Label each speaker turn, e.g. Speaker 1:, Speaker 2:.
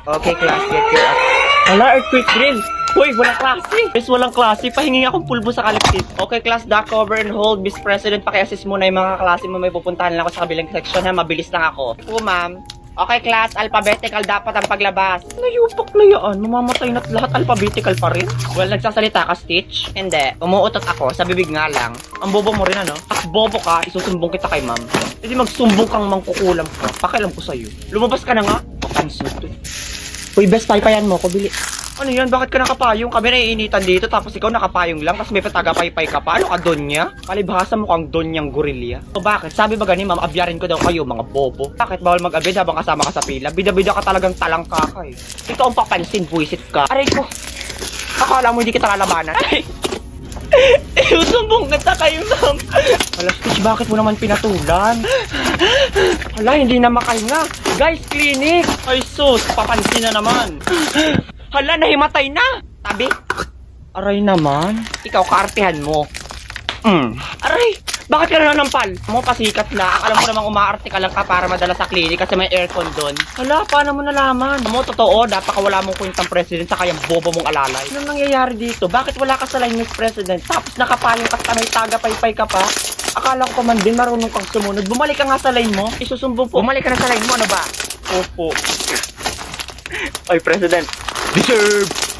Speaker 1: Okay, class, get your up. Hala, earthquake drill. Uy, walang klase. Miss, walang klase. Pahingi akong pulbo sa kalapit. Okay, class, duck cover and hold. Miss President, paki-assist muna yung mga klase mo. May pupuntahan lang ako sa kabilang section ha. Mabilis lang ako. Oo, ma'am. Okay, class, alphabetical dapat ang paglabas. Nayupak na yan. Mamamatay na't lahat alphabetical pa rin. Well, nagsasalita ka, Stitch? Hindi. Umuutot ako. Sa bibig nga lang. Ang bobo mo rin, ano? At bobo ka, isusumbong kita kay ma'am. Hindi magsumbong kang mangkukulam ka. Pakialam ko sa'yo. Lumabas ka na nga. Papansin to. Uy, best paypayan mo ko, bili. Ano yan? Bakit ka nakapayong? Kami naiinitan dito tapos ikaw nakapayong lang tapos may patagapaypay ka pa. Ano ka, Donya? Palibhasa mo kang Donyang gorilya. O bakit? Sabi ba gani, ma'am, abyarin ko daw kayo, mga bobo. Bakit bawal mag-abid habang kasama ka sa pila? Bida-bida ka talagang talangka ka eh. Ikaw ang papansin, buwisit ka. Aray ko. Akala mo hindi kita lalabanan. Ay! Susumbong kita kayo, ma'am. Hala, Stitch, bakit mo naman pinatulan? Hala, hindi na makahinga. Guys, clinic! Ay sus, papansin na naman. Hala, nahimatay na! Tabi! Aray naman. Ikaw, kaartihan mo. Aray! Bakit ka na nampal? Mo, pasikat na. Alam mo namang umaarte ka lang ka para madala sa clinic kasi may aircon doon. Hala, paano mo nalaman? Mo, totoo, dapat wala mong kwentang president sa kayang bobo mong alalay. Anong nangyayari dito? Bakit wala ka sa line Miss President? Tapos nakapayong ka at may taga-paypay ka pa? Akala ko pa man din marunong kang sumunod. Bumalik ka nga sa line mo. Isusumbong po. Bumalik ka na sa line mo, ano ba? Opo. Oy, President. Deserve!